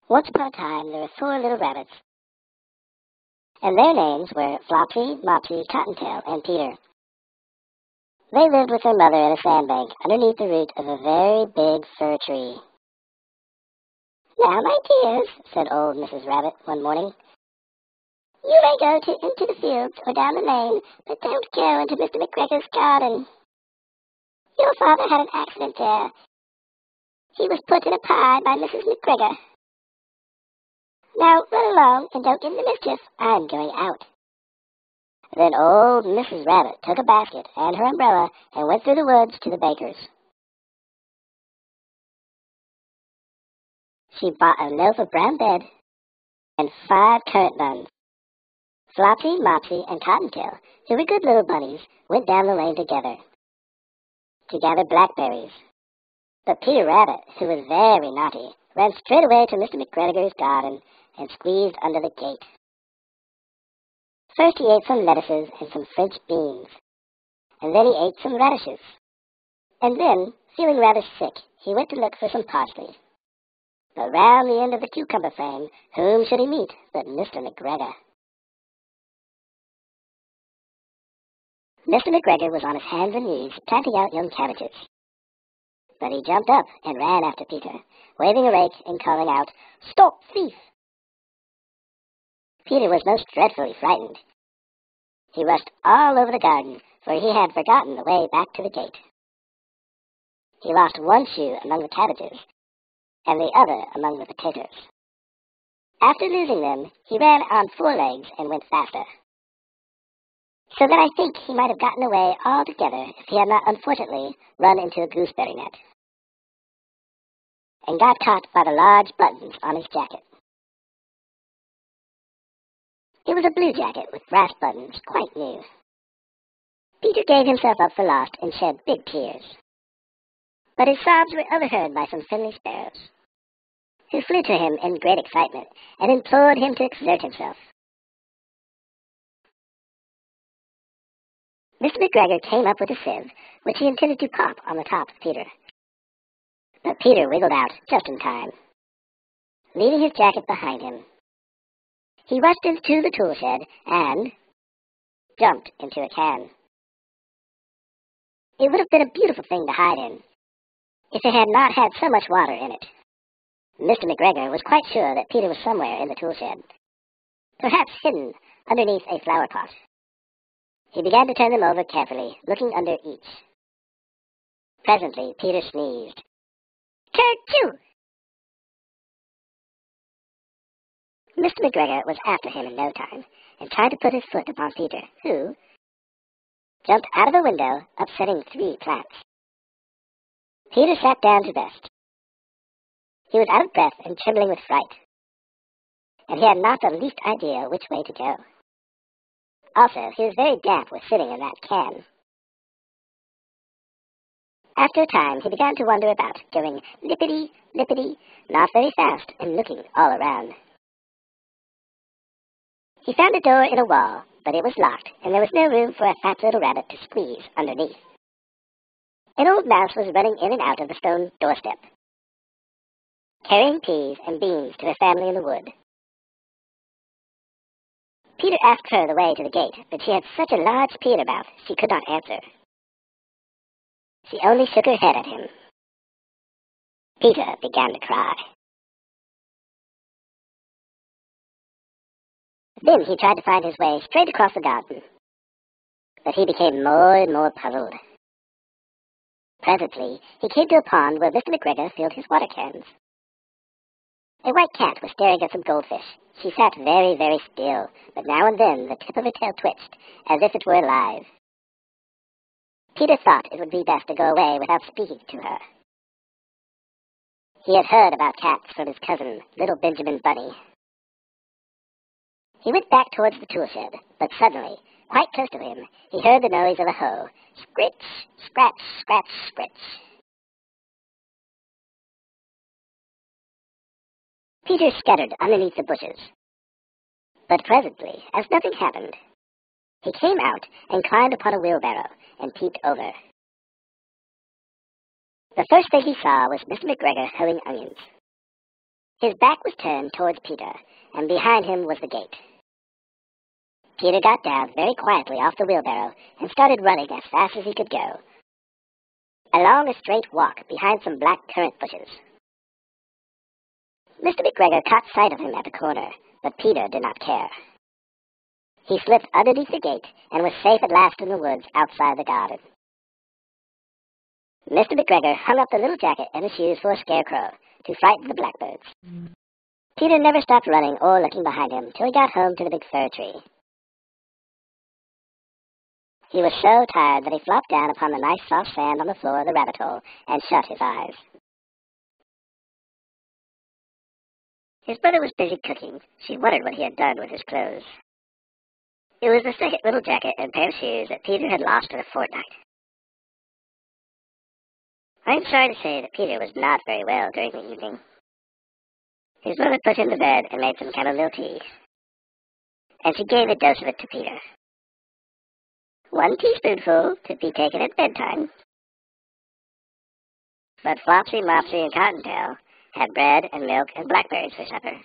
Once upon a time, there were 4 little rabbits, and their names were Flopsy, Mopsy, Cottontail, and Peter. They lived with their mother in a sandbank underneath the root of a very big fir tree. "Now, my dears," said old Mrs. Rabbit one morning, "you may go into the fields or down the lane, but don't go into Mr. McGregor's garden. Your father had an accident there. He was put in a pie by Mrs. McGregor. Now run along and don't get into mischief. I'm going out." Then old Mrs. Rabbit took a basket and her umbrella and went through the woods to the baker's. She bought a loaf of brown bread and 5 currant buns. Flopsy, Mopsy, and Cottontail, who were good little bunnies, went down the lane together to gather blackberries. But Peter Rabbit, who was very naughty, ran straight away to Mr. McGregor's garden and squeezed under the gate. First he ate some lettuces and some French beans, and then he ate some radishes. And then, feeling rather sick, he went to look for some parsley. But round the end of the cucumber frame, whom should he meet but Mr. McGregor? Mr. McGregor was on his hands and knees planting out young cabbages. But he jumped up and ran after Peter, waving a rake and calling out, "Stop, thief!" Peter was most dreadfully frightened. He rushed all over the garden, for he had forgotten the way back to the gate. He lost one shoe among the cabbages, and the other among the potatoes. After losing them, he ran on 4 legs and went faster. So that I think he might have gotten away altogether if he had not unfortunately run into a gooseberry net, and got caught by the large buttons on his jacket. It was a blue jacket with brass buttons, quite new. Peter gave himself up for lost and shed big tears. But his sobs were overheard by some friendly sparrows, who flew to him in great excitement and implored him to exert himself. Mr. McGregor came up with a sieve, which he intended to pop on the top of Peter. But Peter wiggled out just in time, leaving his jacket behind him. He rushed into the tool shed and jumped into a can. It would have been a beautiful thing to hide in, if it had not had so much water in it. Mr. McGregor was quite sure that Peter was somewhere in the tool shed, perhaps hidden underneath a flower pot. He began to turn them over carefully, looking under each. Presently, Peter sneezed. "Kerchoo!" Mr. McGregor was after him in no time, and tried to put his foot upon Peter, who jumped out of the window, upsetting 3 plants. Peter sat down to rest. He was out of breath and trembling with fright, and he had not the least idea which way to go. Also, he was very damp with sitting in that can. After a time, he began to wander about, going lippity, lippity, not very fast, and looking all around. He found a door in a wall, but it was locked, and there was no room for a fat little rabbit to squeeze underneath. An old mouse was running in and out of the stone doorstep, carrying peas and beans to her family in the wood. Peter asked her the way to the gate, but she had such a large pea in her mouth she could not answer. She only shook her head at him. Peter began to cry. Then he tried to find his way straight across the garden, but he became more and more puzzled. Presently, he came to a pond where Mr. McGregor filled his water cans. A white cat was staring at some goldfish. She sat very, very still, but now and then the tip of her tail twitched, as if it were alive. Peter thought it would be best to go away without speaking to her. He had heard about cats from his cousin, little Benjamin Bunny. He went back towards the tool shed, but suddenly, quite close to him, he heard the noise of a hoe. Scritch, scratch, scratch, scritch. Peter scuttered underneath the bushes. But presently, as nothing happened, he came out and climbed upon a wheelbarrow and peeped over. The first thing he saw was Mr. McGregor hoeing onions. His back was turned towards Peter, and behind him was the gate. Peter got down very quietly off the wheelbarrow and started running as fast as he could go, along a straight walk behind some black currant bushes. Mr. McGregor caught sight of him at the corner, but Peter did not care. He slipped underneath the gate and was safe at last in the woods outside the garden. Mr. McGregor hung up the little jacket and the shoes for a scarecrow to frighten the blackbirds. Peter never stopped running or looking behind him till he got home to the big fir tree. He was so tired that he flopped down upon the nice soft sand on the floor of the rabbit hole and shut his eyes. His mother was busy cooking. She wondered what he had done with his clothes. It was the second little jacket and pair of shoes that Peter had lost in a fortnight. I am sorry to say that Peter was not very well during the evening. His mother put him to bed and made some chamomile tea, and she gave a dose of it to Peter. 1 teaspoonful to be taken at bedtime. But Flopsy, Mopsy, and Cottontail had bread and milk and blackberries for supper.